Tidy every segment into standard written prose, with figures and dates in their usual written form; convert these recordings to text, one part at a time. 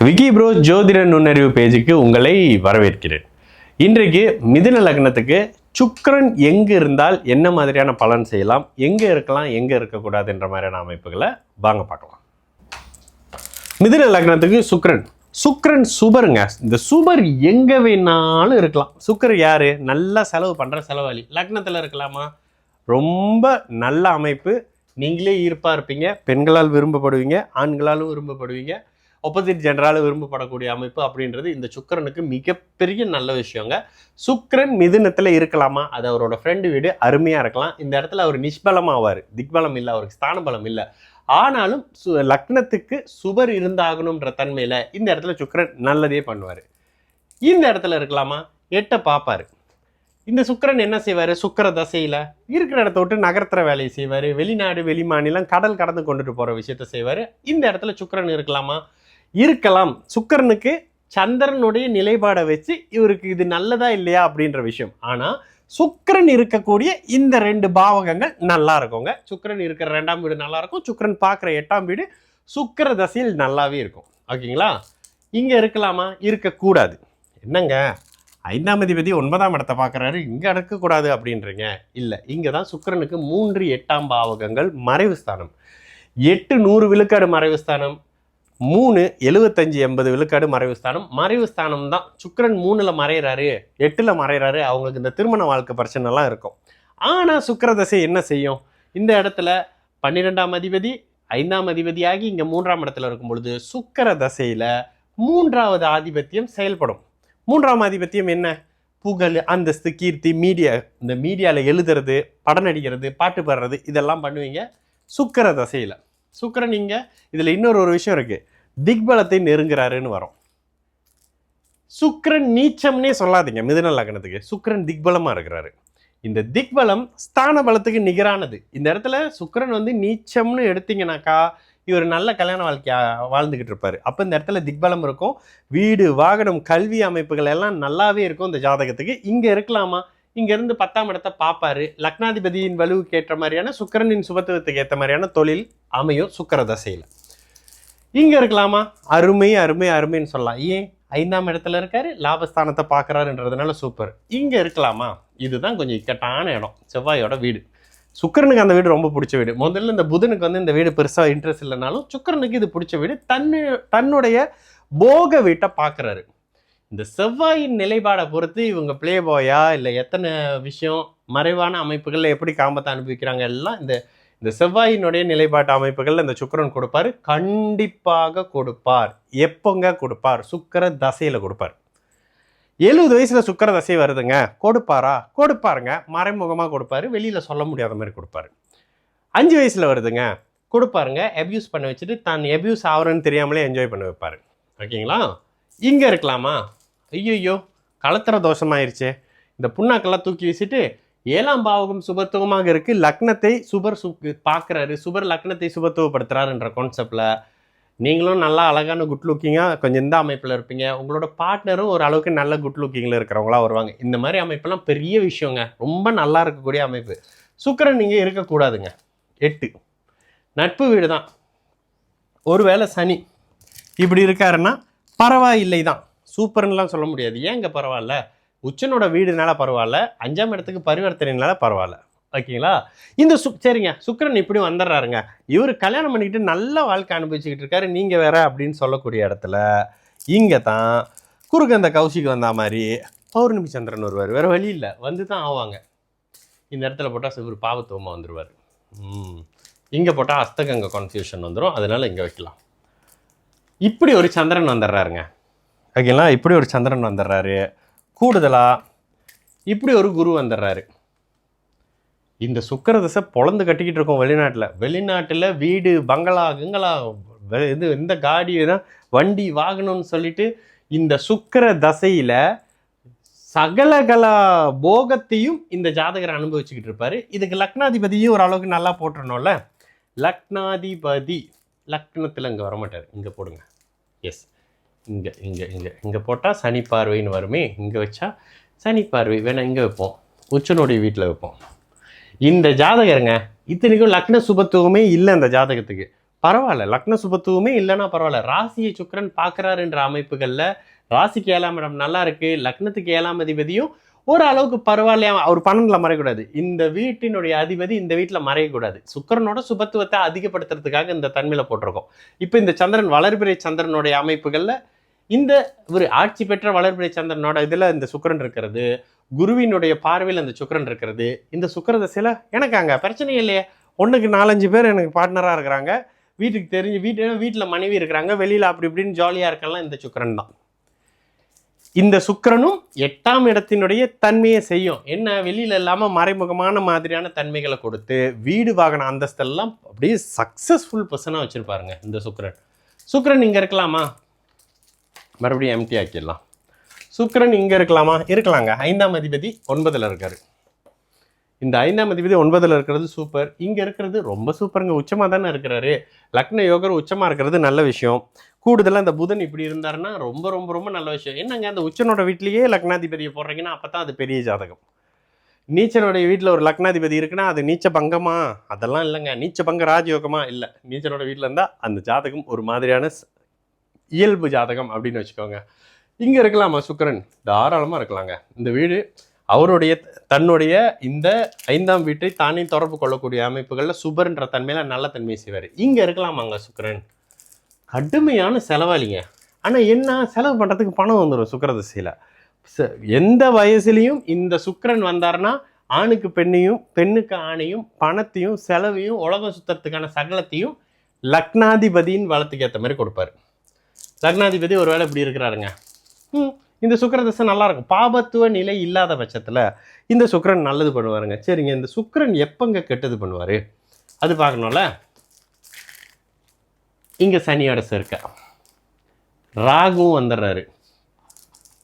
Vicky bro ஜோதிட நுண்ணறிவு பேஜுக்கு உங்களை வரவேற்கிறேன். இன்றைக்கு மிதுன லக்னத்துக்கு சுக்கிரன் எங்கே இருந்தால் என்ன மாதிரியான பலன் செய்யலாம், எங்கே இருக்கலாம் எங்கே இருக்கக்கூடாது என்ற மாதிரியான அமைப்புகளை வாங்க பார்க்கலாம். மிதுன லக்னத்துக்கு சுக்கிரன் சுபருங்க. இந்த சுபர் எங்கே வேணாலும் இருக்கலாம். சுக்கிரன் யாரு? நல்லா செலவு பண்ணுற செலவாளி. லக்னத்தில் இருக்கலாமா? ரொம்ப நல்ல அமைப்பு. நீங்களே ஈர்ப்பாக இருப்பீங்க, பெண்களால் விரும்பப்படுவீங்க, ஆண்களாலும் விரும்பப்படுவீங்க, ஆப்போசிட் ஜென்டரால் விரும்பப்படக்கூடிய அமைப்பு அப்படின்றது இந்த சுக்கிரனுக்கு மிகப்பெரிய நல்ல விஷயங்க. சுக்கிரன் மிதுனத்தில் இருக்கலாமா? அது அவரோட ஃப்ரெண்டு வீடு, அருமையாக இருக்கலாம். இந்த இடத்துல அவர் நிஷ்பலமாவார், திக்பலம் இல்லை, அவருக்கு ஸ்தான பலம் இல்லை. ஆனாலும் லக்னத்துக்கு சுபர் இருந்தாகணுன்ற தன்மையில் இந்த இடத்துல சுக்கிரன் நல்லதே பண்ணுவார். இந்த இடத்துல இருக்கலாமா? 8 பார்ப்பார். இந்த சுக்கிரன் என்ன செய்வார்? சுக்கிர தசையில் இருக்கிற இடத்த விட்டு நகர்த்துற வேலையை செய்வார். வெளிநாடு வெளிமாநிலம் கடல் கடந்து கொண்டுட்டு போகிற விஷயத்த செய்வார். இந்த இடத்துல சுக்கிரன் இருக்கலாமா? இருக்கலாம். சுக்கிரனுக்கு சந்திரனுடைய நிலைப்பாடை வச்சு இவருக்கு இது நல்லதா இல்லையா அப்படின்ற விஷயம். ஆனால் சுக்கிரன் இருக்கக்கூடிய இந்த 2 பாவகங்கள் நல்லா இருக்குங்க. சுக்கிரன் இருக்கிற 2ஆம் வீடு நல்லா இருக்கும். சுக்கிரன் பார்க்குற 8ஆம் வீடு சுக்கிர தசையில் நல்லாவே இருக்கும். ஓகேங்களா? இங்கே இருக்கலாமா? இருக்கக்கூடாது. என்னங்க 5ஆம் அதிபதி 9ஆம் இடத்தை பார்க்குறாரு, இங்கே இருக்கக்கூடாது அப்படின்றீங்க? இல்லை, இங்கே தான் சுக்கிரனுக்கு 3, 8ஆம் பாவகங்கள் மறைவு ஸ்தானம். 8 100 விழுக்காடு மறைவு ஸ்தானம், 3 75 80 விழுக்காடு மறைவு ஸ்தானம். மறைவு ஸ்தானம் தான். சுக்கிரன் 3ல் மறைகிறாரு, 8ல் மறைகிறாரு, அவங்களுக்கு இந்த திருமண வாழ்க்கை பிரச்சனைலாம் இருக்கும். ஆனால் சுக்கிர தசை என்ன செய்யும்? இந்த இடத்துல 12ஆம் அதிபதி 5ஆம் அதிபதியாகி இங்கே 3ஆம் இடத்துல இருக்கும் பொழுது சுக்கிர தசையில் 3வது ஆதிபத்தியம் செயல்படும். 3ஆம் ஆதிபத்தியம் என்ன? புகழ், அந்தஸ்து, கீர்த்தி, மீடியா. இந்த மீடியாவில் எழுதுறது, படம் நடிக்கிறது, பாட்டு பாடுறது, இதெல்லாம் பண்ணுவீங்க சுக்கிர தசையில். சுக்கிரன் இங்கே இதில் இன்னொரு விஷயம் இருக்குது, திக்பலத்தை நெருங்குறாருன்னு வரும். சுக்கிரன் நீச்சம்னே சொல்லாதீங்க மிதுன லக்னத்துக்கு. சுக்கிரன் திக்பலமாக இருக்கிறாரு. இந்த திக்பலம் ஸ்தான பலத்துக்கு நிகரானது. இந்த இடத்துல சுக்கிரன் நீச்சம்னு எடுத்தீங்கன்னாக்கா இவர் நல்ல கல்யாண வாழ்க்கையா வாழ்ந்துக்கிட்டு இருப்பார். அப்போ இந்த இடத்துல திக்பலம் இருக்கும். வீடு, வாகனம், கல்வி அமைப்புகள் எல்லாம் நல்லாவே இருக்கும் இந்த ஜாதகத்துக்கு. இங்கே இருக்கலாமா? இங்கேருந்து 10ஆம் இடத்தை பார்ப்பாரு. லக்னாதிபதியின் வலுவுக்கு ஏற்ற மாதிரியான சுக்கிரனின் சுபத்துவத்துக்கு ஏற்ற மாதிரியான தொழில் அமையும் சுக்கிர தசையில். இங்கே இருக்கலாமா? அருமை அருமை அருமைன்னு சொல்லலாம். ஏன்? 5ஆம் இடத்துல இருக்காரு, லாபஸ்தானத்தை பார்க்குறாருன்றதுனால சூப்பர். இங்கே இருக்கலாமா? இதுதான் கொஞ்சம் இக்கட்டான இடம். செவ்வாயோட வீடு. சுக்கிரனுக்கு அந்த வீடு ரொம்ப பிடிச்ச வீடு. முதல்ல இந்த புதனுக்கு இந்த வீடு பெருசாக இன்ட்ரெஸ்ட் இல்லைனாலும் சுக்கிரனுக்கு இது பிடிச்ச வீடு. தன்னுடைய போக வீட்டை பார்க்குறாரு. இந்த செவ்வாயின் நிலைப்பாடை பொறுத்து இவங்க பிளே பாயா இல்லை எத்தனை விஷயம் மறைவான அமைப்புகளில் எப்படி காம்பத்தை அனுபவிக்கிறாங்க எல்லாம் இந்த செவ்வாயினுடைய நிலைப்பாட்டு அமைப்புகளில் இந்த சுக்கிரன் கொடுப்பாரு. கண்டிப்பாக கொடுப்பார். எப்போங்க கொடுப்பார்? சுக்கிர தசையில் கொடுப்பார். 70 வயசில் சுக்கிர தசை வருதுங்க, கொடுப்பாரா? கொடுப்பாருங்க. மறைமுகமாக கொடுப்பாரு, வெளியில் சொல்ல முடியாத மாதிரி கொடுப்பாரு. 5 வயசில் வருதுங்க, கொடுப்பாருங்க. அப்யூஸ் பண்ண வச்சுட்டு தான் அப்யூஸ் ஆகிறேன்னு தெரியாமலே என்ஜாய் பண்ண வைப்பார். ஓகேங்களா? இங்கே இருக்கலாமா? ஐயோ கலத்திர தோஷமாயிருச்சே, இந்த புண்ணாக்கெல்லாம் தூக்கி வீசிட்டு 7ஆம் பாவகம் சுபத்துவமாக இருக்குது, லக்னத்தை சுபர் பார்க்குறாரு, சுபர் லக்னத்தை சுபத்துவப்படுத்துறாருன்ற கான்செப்டில் நீங்களும் நல்லா அழகான குட் லுக்கிங்காக கொஞ்சம் இந்த அமைப்பில் இருப்பீங்க. உங்களோட பார்ட்னரும் ஒரு அளவுக்கு நல்ல குட் லுக்கிங்கில் இருக்கிறவங்களா வருவாங்க. இந்த மாதிரி அமைப்பெல்லாம் பெரிய விஷயங்க. ரொம்ப நல்லா இருக்கக்கூடிய அமைப்பு. சுக்கிரன் நீங்கள் இருக்கக்கூடாதுங்க. 8 நட்பு வீடு தான். ஒருவேளை சனி இப்படி இருக்காருன்னா பரவாயில்லை தான், சூப்பர்னுலாம் சொல்ல முடியாது. ஏங்க பரவாயில்ல? உச்சனோட வீடுனால பரவாயில்ல, 5ஆம் இடத்துக்கு பரிவர்த்தனைனால பரவாயில்ல. ஓகேங்களா? இந்த சரிங்க, சுக்கிரன் இப்படி வந்துடுறாருங்க. இவர் கல்யாணம் பண்ணிக்கிட்டு நல்ல வாழ்க்கை அனுபவிச்சுக்கிட்டு இருக்காரு, நீங்கள் வேற அப்படின்னு சொல்லக்கூடிய இடத்துல இங்கே தான் குறுக்கந்த கௌசிக்கு வந்தா மாதிரி பௌர்ணமி சந்திரன் வருவார். வேறு வழி இல்லை, வந்து தான் ஆவாங்க. இந்த இடத்துல போட்டால் இவர் பாவத்துவமாக வந்துடுவார். இங்கே போட்டால் அஸ்தகங்க கன்ஃபியூஷன் வந்துடும். அதனால் இங்கே வைக்கலாம். இப்படி ஒரு சந்திரன் வந்துடுறாருங்க. ஓகேங்களா? இப்படி ஒரு சந்திரன் வந்துடுறாரு. கூடுதலாக இப்படி ஒரு குரு வந்துடுறாரு. இந்த சுக்கிர தசை பொழந்து கட்டிக்கிட்டு இருக்கோம் வெளிநாட்டில் வீடு, பங்களா, கிங்களா, இந்த காடி, வண்டி, வாகனம்னு சொல்லிட்டு இந்த சுக்கிர தசையில் சகலகலா போகத்தையும் இந்த ஜாதகரை அனுபவிச்சுக்கிட்டு இருப்பார். இதுக்கு லக்னாதிபதியும் ஓரளவுக்கு நல்லா போட்டுறணும்ல. லக்னாதிபதி லக்னத்தில் இங்கே வரமாட்டார். இங்கே போடுங்க. எஸ், இங்கே இங்கே இங்கே இங்கே போட்டால் சனி பார்வைன்னு வருமே. இங்கே வச்சா சனி பார்வை வேணால் இங்கே வைப்போம், உச்சனுடைய வீட்டில் வைப்போம். இந்த ஜாதகருங்க இத்தனைக்கும் லக்ன சுபத்துவமே இல்லை அந்த ஜாதகத்துக்கு. பரவாயில்ல, லக்ன சுபத்துவமே இல்லைன்னா பரவாயில்ல. ராசியை சுக்கிரன் பார்க்குறாருன்ற அமைப்புகளில் ராசிக்கு 7ஆம் இடம் நல்லா இருக்கு, லக்னத்துக்கு 7ஆம் அதிபதியும் ஒரு அளவுக்கு பரவாயில்லையா, அவர் 12ல் மறையக்கூடாது. இந்த வீட்டினுடைய அதிபதி இந்த வீட்டில் மறையக்கூடாது. சுக்கிரனோட சுபத்துவத்தை அதிகப்படுத்துறதுக்காக இந்த தன்மையில் போட்டிருக்கோம். இப்போ இந்த சந்திரன் வளர்பிறை சந்திரனுடைய அமைப்புகளில் இந்த ஒரு ஆட்சி பெற்ற வளர்பிறை சந்திரனோட இதில் இந்த சுக்கிரன் இருக்கிறது, குருவினுடைய பார்வையில் அந்த சுக்கிரன் இருக்கிறது. இந்த சுக்கிர தசையில் எனக்கு அங்கே பிரச்சனை இல்லையே, ஒன்றுக்கு 4-5 பேர் எனக்கு பார்ட்னராக இருக்கிறாங்க, வீட்டுக்கு தெரிஞ்சு வீட்டில் மனைவி இருக்கிறாங்க, வெளியில் அப்படி இப்படின்னு ஜாலியாக இருக்கலாம். இந்த சுக்கிரன் தான். இந்த சுக்கிரனும் 8ஆம் இடத்தினுடைய தன்மையை செய்யும். என்ன, வெளியில் இல்லாமல் மறைமுகமான மாதிரியான தன்மைகளை கொடுத்து வீடு வாகன அந்தஸ்தெல்லாம் அப்படியே சக்ஸஸ்ஃபுல் பர்சனாக வச்சுருப்பாருங்க இந்த சுக்கிரன். சுக்கிரன் இங்கே இருக்கலாமா, மறுபடியும் எம்டி ஆக்கிடலாம். சுக்கிரன் இங்கே இருக்கலாமா, இருக்கலாங்க. 5ஆம் அதிபதி 9ல் இருக்காரு. இந்த 5ஆம் அதிபதி 9ல் இருக்கிறது சூப்பர். இங்கே இருக்கிறது ரொம்ப சூப்பருங்க, உச்சமாக தானே இருக்கிறாரு. லக்ன யோகர் உச்சமாக இருக்கிறது நல்ல விஷயம். கூடுதலாக இந்த புதன் இப்படி இருந்தாருன்னா ரொம்ப ரொம்ப ரொம்ப நல்ல விஷயம். என்னங்க, அந்த உச்சனோட வீட்லேயே லக்னாதிபதியை போடுறீங்கன்னா அப்போ தான் அது பெரிய ஜாதகம். நீச்சனுடைய வீட்டில் ஒரு லக்னாதிபதி இருக்குன்னா அது நீச்ச பங்கமா, அதெல்லாம் இல்லைங்க. நீச்ச பங்க ராஜயோகமா இல்லை. நீச்சனோட வீட்டில் இருந்தால் அந்த ஜாதகம் ஒரு மாதிரியான இயல்பு ஜாதகம் அப்படின்னு வச்சுக்கோங்க. இங்கே இருக்கலாமா சுக்கிரன், தாராளமாக இருக்கலாங்க. இந்த வீடு அவருடைய தன்னுடைய இந்த 5ஆம் வீட்டை தானே தொடர்பு கொள்ளக்கூடிய அமைப்புகளில் சுபர்ன்ற தன்மையில் நல்ல தன்மையை செய்வார். இங்கே இருக்கலாமாங்க சுக்கிரன், கடுமையான செலவாளிங்க. ஆனால் என்ன, செலவு பண்ணுறதுக்கு பணம் வந்துடும் சுக்கிர திசையில். எந்த வயசுலையும் இந்த சுக்கிரன் வந்தார்னா ஆணுக்கு பெண்ணையும் பெண்ணுக்கு ஆணையும் பணத்தையும் செலவையும் உலகம் சுத்தறதுக்கான சகலத்தையும் லக்னாதிபதியின் வளத்துக்கு ஏற்ற மாதிரி கொடுப்பாரு. லக்னாதிபதி ஒரு வேளை இப்படி இருக்கிறாருங்க, இந்த சுக்கிர தசை நல்லா இருக்கும். பாபத்துவ நிலை இல்லாத பட்சத்தில் இந்த சுக்கிரன் நல்லது பண்ணுவாருங்க. சரிங்க, இந்த சுக்கிரன் எப்பங்க கெட்டது பண்ணுவார் அது பார்க்கணும்ல. இங்கே சனியோட சேர்க்க ராகுவும் வந்துடுறாரு,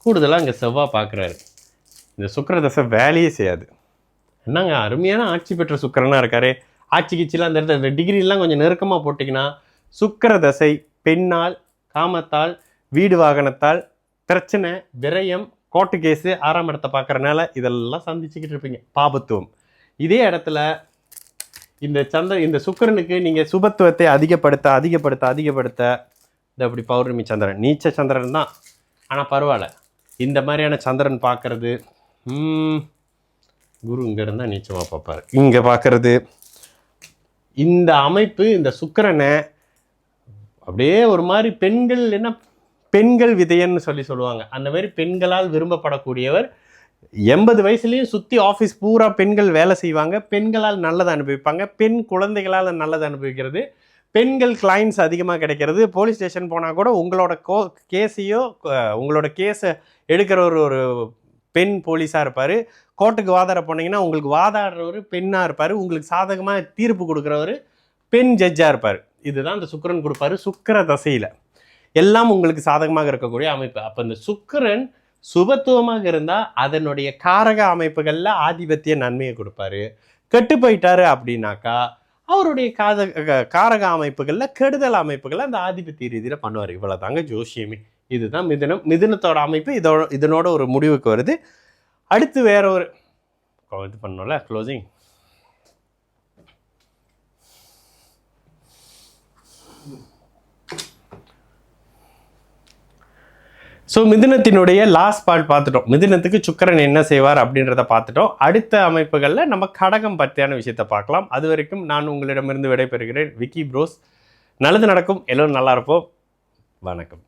கூடுதலாக இங்கே செவ்வாய் பார்க்குறாரு. இந்த சுக்கிர தசை வேலையே செய்யாது. என்னங்க அருமையான ஆட்சி பெற்ற சுக்கிரனாக இருக்காரு. ஆட்சி கிச்சிலாம் அந்த இடத்துல டிகிரிலாம் கொஞ்சம் நெருக்கமாக போட்டிங்கன்னா சுக்கிர தசை பெண்ணால், காமத்தால், வீடு வாகனத்தால் பிரச்சனை, விரயம், கோர்ட்டு கேஸு 6ஆம் இடத்தை பார்க்குறனால இதெல்லாம் சந்திச்சுக்கிட்டு இருப்பீங்க, பாபத்துவம். இதே இடத்துல இந்த சுக்கிரனுக்கு நீங்கள் சுபத்துவத்தை அதிகப்படுத்த இந்த அப்படி பௌர்ணமி சந்திரன், நீச்ச சந்திரன் தான், ஆனால் பரவாயில்ல. இந்த மாதிரியான சந்திரன் பார்க்கறது, குரு இங்கே இருந்தால் நீச்சமாக பார்ப்பார், இங்கே பார்க்கறது, இந்த அமைப்பு இந்த சுக்கிரனை அப்படியே ஒரு மாதிரி பெண்கள் விதையன்னு சொல்லுவாங்க. அந்த மாதிரி பெண்களால் விரும்பப்படக்கூடியவர். 80 வயசுலேயும் சுற்றி ஆஃபீஸ் பூரா பெண்கள் வேலை செய்வாங்க, பெண்களால் நல்லதை அனுபவிப்பாங்க, பெண் குழந்தைகளால் நல்லதை அனுபவிக்கிறது, பெண்கள் கிளைண்ட்ஸ் அதிகமாக கிடைக்கிறது. போலீஸ் ஸ்டேஷன் போனால் கூட உங்களோட உங்களோட கேஸை எடுக்கிற ஒரு பெண் போலீஸாக இருப்பார். கோர்ட்டுக்கு வாதாட போனீங்கன்னா உங்களுக்கு வாதாடுறவர் பெண்ணாக இருப்பார், உங்களுக்கு சாதகமாக தீர்ப்பு கொடுக்குறவர் பெண் ஜட்ஜாக இருப்பார். இதுதான் இந்த சுக்கிரன் கொடுப்பாரு சுக்கிர தசையில். எல்லாம் உங்களுக்கு சாதகமாக இருக்கக்கூடிய அமைப்பு. அப்போ இந்த சுக்கிரன் சுபத்துவமாக இருந்தால் அதனுடைய காரக அமைப்புகளில் ஆதிபத்திய நன்மையை கொடுப்பாரு. கெட்டு போயிட்டாரு அப்படின்னாக்கா அவருடைய காரக அமைப்புகளில் கெடுதல் அமைப்புகளை அந்த ஆதிபத்திய ரீதியில் பண்ணுவார். இவ்வளோ தாங்க ஜோசியமே. இதுதான் மிதுனத்தோட அமைப்பு. இதனோட ஒரு முடிவுக்கு வருது. அடுத்து வேற ஒரு இது பண்ணோம்ல, க்ளோசிங். ஸோ மிதுனத்தினுடைய லாஸ்ட் பார்ட் பார்த்துட்டோம். மிதுனத்துக்கு சுக்கிரன் என்ன செய்வார் அப்படின்றத பார்த்துட்டோம். அடுத்த அமைப்புகளில் நம்ம கடகம் பற்றியான விஷயத்தை பார்க்கலாம். அது வரைக்கும் நான் உங்களிடமிருந்து விடைபெறுகிறேன். விக்கி ப்ரோஸ். நல்லது நடக்கும், எல்லோரும் நல்லா இருப்போம். வணக்கம்.